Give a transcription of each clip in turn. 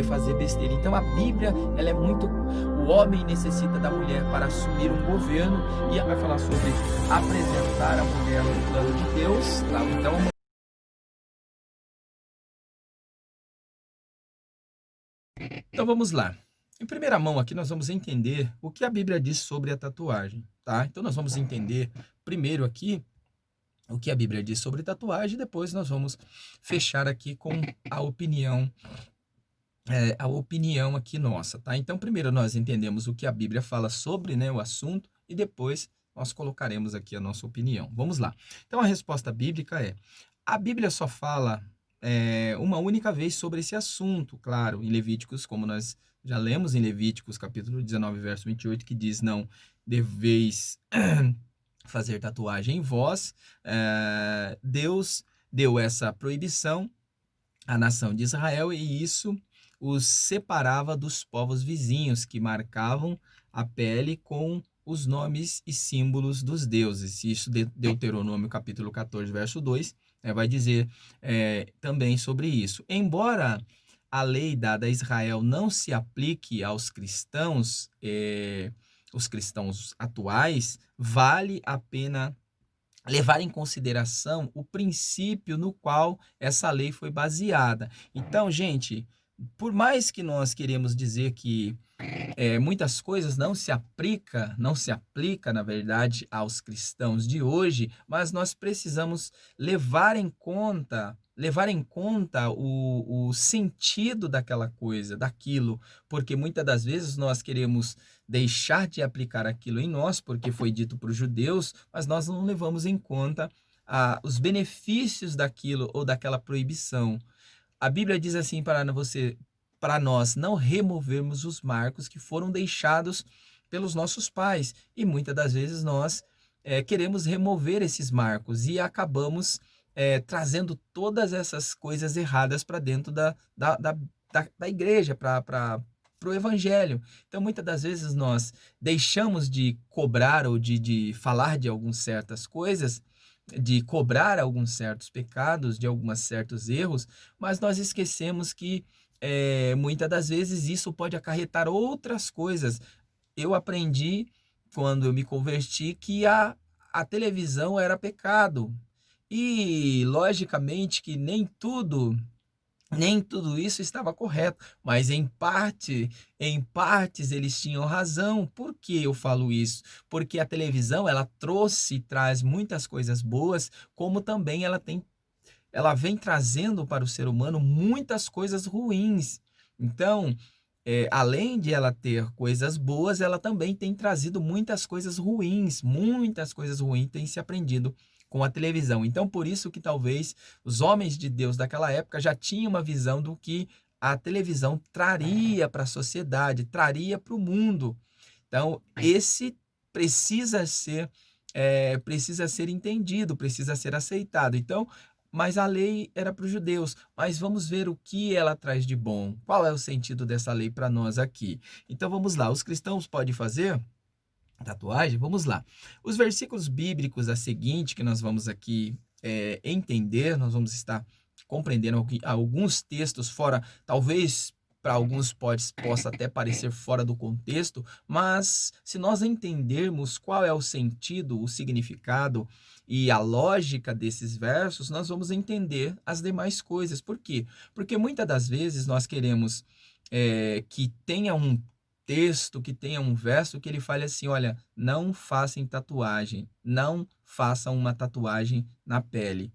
vai fazer besteira. Então a Bíblia, ela é muito... O homem necessita da mulher para assumir um governo, e ela vai falar sobre apresentar a mulher no plano de Deus, tá? Então vamos lá. Em primeira mão aqui nós vamos entender o que a Bíblia diz sobre a tatuagem, tá? Então nós vamos entender primeiro aqui o que a Bíblia diz sobre tatuagem, e depois nós vamos fechar aqui com a opinião aqui nossa, tá? Então primeiro nós entendemos o que a Bíblia fala sobre, né, o assunto, e depois nós colocaremos aqui a nossa opinião. Vamos lá. Então a resposta bíblica é: a Bíblia só fala uma única vez sobre esse assunto, claro, em Levíticos, como nós já lemos em Levíticos, capítulo 19, verso 28, que diz: não deveis fazer tatuagem em vós. Deus deu essa proibição à nação de Israel, e isso os separava dos povos vizinhos, que marcavam a pele com os nomes e símbolos dos deuses. Isso Deuteronômio capítulo 14, verso 2, vai dizer também sobre isso. Embora a lei dada a Israel não se aplique aos cristãos, os cristãos atuais, vale a pena levar em consideração o princípio no qual essa lei foi baseada. Então, gente, por mais que nós queremos dizer que muitas coisas não se aplica, na verdade, aos cristãos de hoje, mas nós precisamos levar em conta o sentido daquela coisa, daquilo, porque muitas das vezes nós queremos deixar de aplicar aquilo em nós, porque foi dito para os judeus, mas nós não levamos em conta os benefícios daquilo ou daquela proibição. A Bíblia diz assim para nós não removermos os marcos que foram deixados pelos nossos pais. E muitas das vezes nós queremos remover esses marcos e acabamos trazendo todas essas coisas erradas para dentro da igreja, para o evangelho. Então, muitas das vezes nós deixamos de cobrar ou de falar de algumas certas coisas, de cobrar alguns certos pecados, de alguns certos erros, mas nós esquecemos que muitas das vezes isso pode acarretar outras coisas. Eu aprendi, quando eu me converti, que a televisão era pecado. E, logicamente, que nem tudo isso estava correto, mas em partes eles tinham razão. Por que eu falo isso? Porque a televisão, ela trouxe e traz muitas coisas boas, como também ela vem trazendo para o ser humano muitas coisas ruins. Então, além de ela ter coisas boas, ela também tem trazido muitas coisas ruins têm se aprendido com a televisão. Então, por isso que talvez os homens de Deus daquela época já tinham uma visão do que a televisão traria para a sociedade, traria para o mundo. Então, esse precisa ser entendido, precisa ser aceitado. Então, mas a lei era para os judeus. Mas vamos ver o que ela traz de bom. Qual é o sentido dessa lei para nós aqui? Então, vamos lá. Os cristãos podem fazer tatuagem? Vamos lá. Os versículos bíblicos a seguinte que nós vamos aqui entender, nós vamos estar compreendendo alguns textos fora, talvez para alguns possa até parecer fora do contexto, mas se nós entendermos qual é o sentido, o significado e a lógica desses versos, nós vamos entender as demais coisas. Por quê? Porque muitas das vezes nós queremos que tenha um texto, que tenha um verso que ele fale assim: olha, não façam tatuagem, não façam uma tatuagem na pele.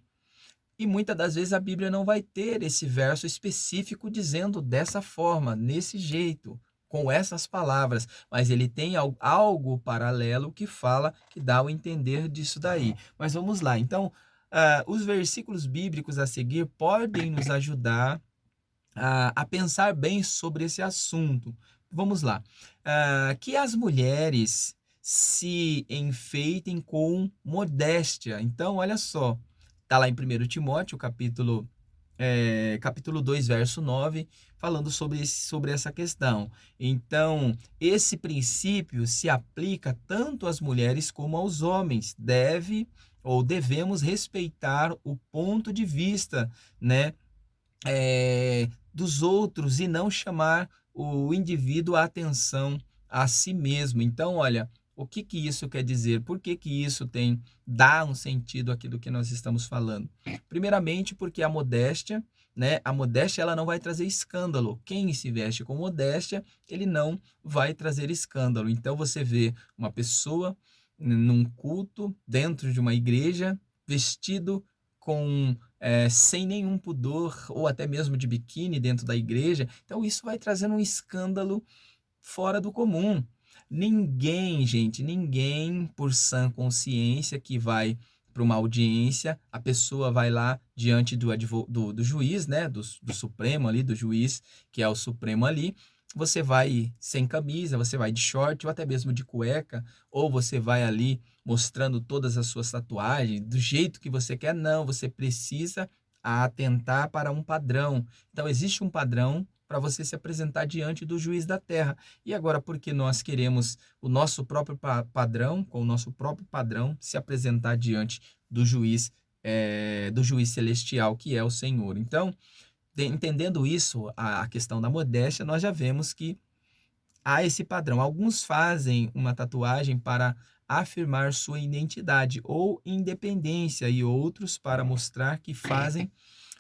E muitas das vezes a Bíblia não vai ter esse verso específico dizendo dessa forma, nesse jeito, com essas palavras, mas ele tem algo paralelo que fala, que dá o entender disso daí. Mas vamos lá. Então, os versículos bíblicos a seguir podem nos ajudar a pensar bem sobre esse assunto. Vamos lá. Que as mulheres se enfeitem com modéstia. Então, olha só. Está lá em 1 Timóteo, capítulo 2, verso 9, falando sobre essa questão. Então, esse princípio se aplica tanto às mulheres como aos homens. Devemos respeitar o ponto de vista, né, dos outros e não chamar o indivíduo a atenção a si mesmo. Então, olha, o que que isso quer dizer? Por que que isso dá um sentido àquilo que nós estamos falando? Primeiramente, porque a modéstia, né? A modéstia ela não vai trazer escândalo. Quem se veste com modéstia, ele não vai trazer escândalo. Então você vê uma pessoa num culto dentro de uma igreja vestido com sem nenhum pudor ou até mesmo de biquíni dentro da igreja. Então isso vai trazendo um escândalo fora do comum. Ninguém, gente, ninguém por sã consciência que vai para uma audiência, a pessoa vai lá diante do juiz, né, do Supremo ali, do juiz, que é o Supremo ali, você vai sem camisa, você vai de short ou até mesmo de cueca, ou você vai ali mostrando todas as suas tatuagens, do jeito que você quer. Não, você precisa atentar para um padrão. Então, existe um padrão para você se apresentar diante do juiz da terra. E agora, porque nós queremos o nosso próprio padrão, com o nosso próprio padrão, se apresentar diante do juiz celestial, que é o Senhor. Então, entendendo isso, a questão da modéstia, nós já vemos que há esse padrão. Alguns fazem uma tatuagem para afirmar sua identidade ou independência, e outros para mostrar que fazem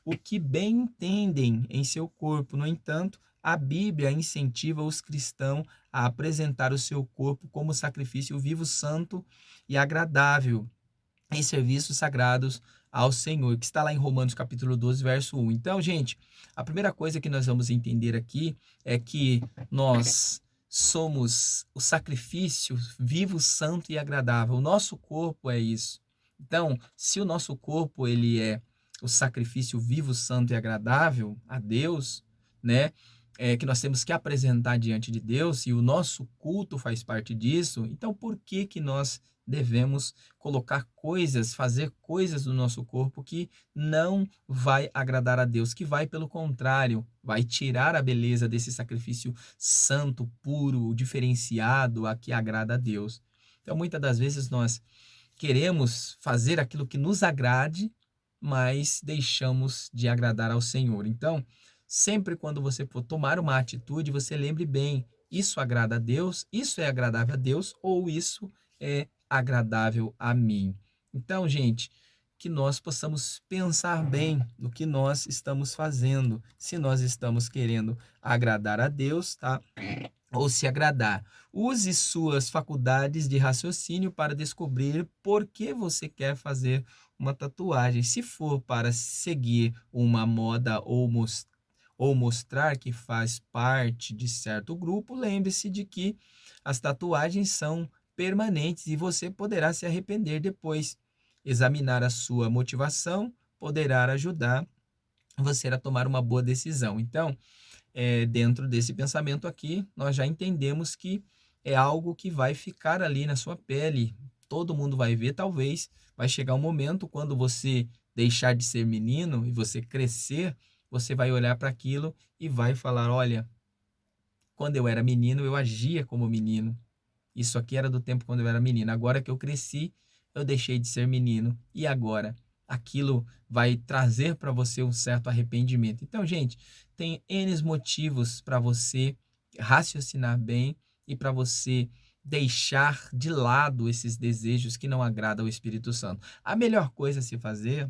o que bem entendem em seu corpo. No entanto, a Bíblia incentiva os cristãos a apresentar o seu corpo como sacrifício vivo, santo e agradável em serviços sagrados ao Senhor, que está lá em Romanos capítulo 12, verso 1. Então, gente, a primeira coisa que nós vamos entender aqui é que nós somos o sacrifício vivo, santo e agradável. O nosso corpo é isso. Então, se o nosso corpo ele é o sacrifício vivo, santo e agradável a Deus, né? Que nós temos que apresentar diante de Deus, e o nosso culto faz parte disso. Então, por que que nós devemos colocar coisas, fazer coisas do nosso corpo que não vai agradar a Deus, que vai, pelo contrário, vai tirar a beleza desse sacrifício santo, puro, diferenciado, a que agrada a Deus? Então, muitas das vezes nós queremos fazer aquilo que nos agrade, mas deixamos de agradar ao Senhor. Então, sempre quando você for tomar uma atitude, você lembre bem, isso agrada a Deus, isso é agradável a Deus, ou isso é agradável a mim. Então, gente, que nós possamos pensar bem no que nós estamos fazendo, se nós estamos querendo agradar a Deus, tá? Ou se agradar. Use suas faculdades de raciocínio para descobrir por que você quer fazer uma tatuagem. Se for para seguir uma moda ou mostrar que faz parte de certo grupo, lembre-se de que as tatuagens são permanentes e você poderá se arrepender depois. Examinar a sua motivação poderá ajudar você a tomar uma boa decisão. Então, dentro desse pensamento aqui, nós já entendemos que é algo que vai ficar ali na sua pele. Todo mundo vai ver, talvez vai chegar um momento quando você deixar de ser menino e você crescer, você vai olhar para aquilo e vai falar: olha, quando eu era menino, eu agia como menino. Isso aqui era do tempo quando eu era menino. Agora que eu cresci, eu deixei de ser menino. E agora? Aquilo vai trazer para você um certo arrependimento. Então, gente, tem N motivos para você raciocinar bem e para você deixar de lado esses desejos que não agradam ao Espírito Santo. A melhor coisa a se fazer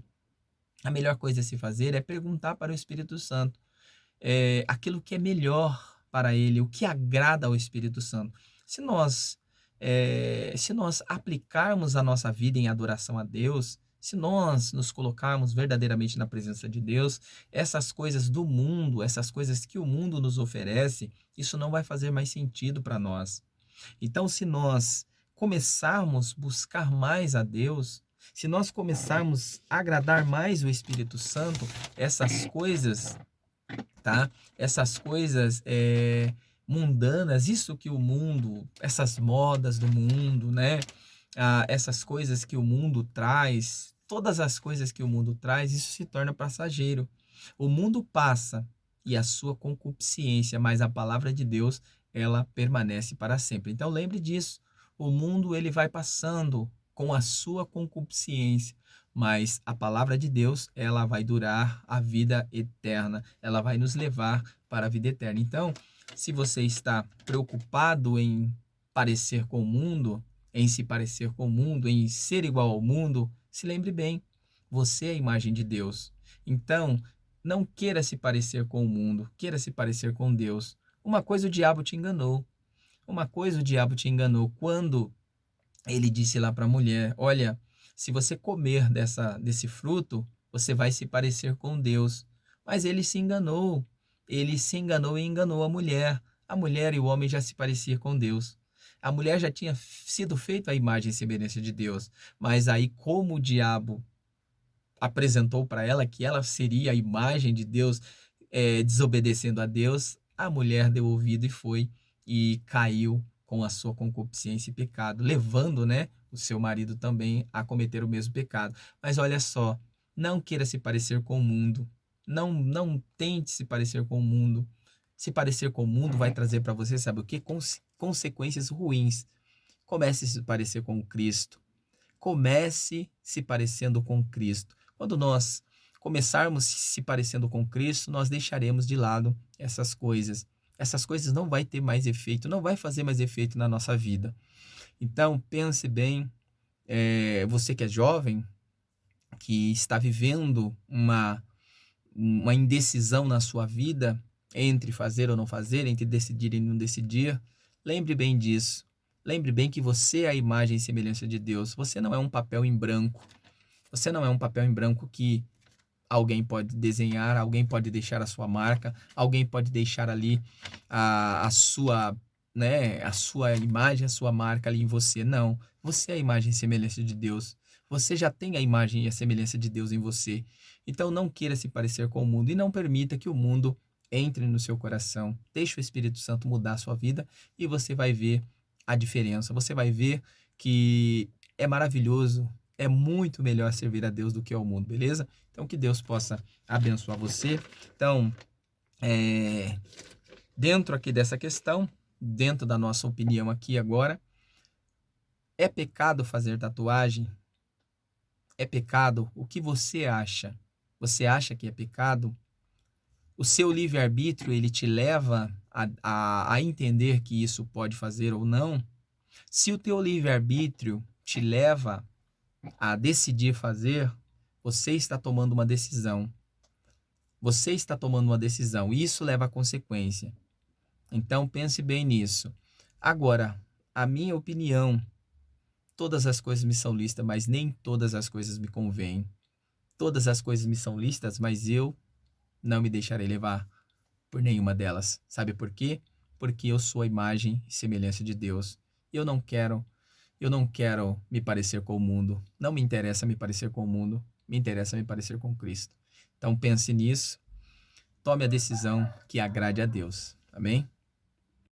é perguntar para o Espírito Santo aquilo que é melhor para ele, o que agrada ao Espírito Santo. Se nós aplicarmos a nossa vida em adoração a Deus, se nós nos colocarmos verdadeiramente na presença de Deus, essas coisas do mundo, essas coisas que o mundo nos oferece, isso não vai fazer mais sentido para nós. Então, se nós começarmos a buscar mais a Deus, se nós começarmos a agradar mais o Espírito Santo, essas coisas, tá? Essas coisas mundanas, isso que o mundo, essas modas do mundo, né? Essas coisas que o mundo traz, todas as coisas que o mundo traz, isso se torna passageiro. O mundo passa e a sua concupiscência, mas a palavra de Deus, ela permanece para sempre. Então lembre disso. O mundo ele vai passando com a sua concupiscência, mas a palavra de Deus, ela vai durar a vida eterna, ela vai nos levar para a vida eterna. Então, se você está preocupado em parecer com o mundo, em se parecer com o mundo, em ser igual ao mundo, se lembre bem, você é a imagem de Deus. Então, não queira se parecer com o mundo, queira se parecer com Deus. Uma coisa o diabo te enganou. Uma coisa o diabo te enganou quando ele disse lá para a mulher: olha, se você comer desse fruto, você vai se parecer com Deus. Mas ele se enganou. Ele se enganou e enganou a mulher. A mulher e o homem já se pareciam com Deus. A mulher já tinha sido feita a imagem e semelhança de Deus. Mas aí, como o diabo apresentou para ela que ela seria a imagem de Deus, desobedecendo a Deus, a mulher deu ouvido e foi e caiu com a sua concupiscência e pecado, levando, né, o seu marido também a cometer o mesmo pecado. Mas olha só, não queira se parecer com o mundo. Não tente se parecer com o mundo. Se parecer com o mundo vai trazer para você, sabe o quê? Consequências ruins. Comece a se parecer com Cristo. Comece se parecendo com Cristo. Quando nós começarmos se parecendo com Cristo, nós deixaremos de lado essas coisas. Essas coisas não vai ter mais efeito, não vai fazer mais efeito na nossa vida. Então, pense bem, você que é jovem, que está vivendo uma indecisão na sua vida, entre fazer ou não fazer, entre decidir e não decidir, lembre bem disso. Lembre bem que você é a imagem e semelhança de Deus. Você não é um papel em branco. Você não é um papel em branco que alguém pode desenhar, alguém pode deixar a sua marca, alguém pode deixar ali a sua, né, a sua imagem, a sua marca ali em você. Não, você é a imagem e semelhança de Deus. Você já tem a imagem e a semelhança de Deus em você. Então não queira se parecer com o mundo e não permita que o mundo entre no seu coração. Deixe o Espírito Santo mudar a sua vida e você vai ver a diferença. Você vai ver que é maravilhoso, é muito melhor servir a Deus do que ao mundo, beleza? Então, que Deus possa abençoar você. Então, dentro aqui dessa questão, dentro da nossa opinião aqui agora, é pecado fazer tatuagem? É pecado? O que você acha? Você acha que é pecado? O seu livre-arbítrio, ele te leva a entender que isso pode fazer ou não? Se o teu livre-arbítrio te leva a decidir fazer, você está tomando uma decisão. Você está tomando uma decisão e isso leva a consequência. Então pense bem nisso. Agora, a minha opinião, todas as coisas me são lícitas, mas nem todas as coisas me convêm. Todas as coisas me são lícitas, mas eu não me deixarei levar por nenhuma delas. Sabe por quê? Porque eu sou a imagem e semelhança de Deus. Eu não quero me parecer com o mundo. Não me interessa me parecer com o mundo. Me interessa me parecer com Cristo. Então pense nisso. Tome a decisão que agrade a Deus. Amém?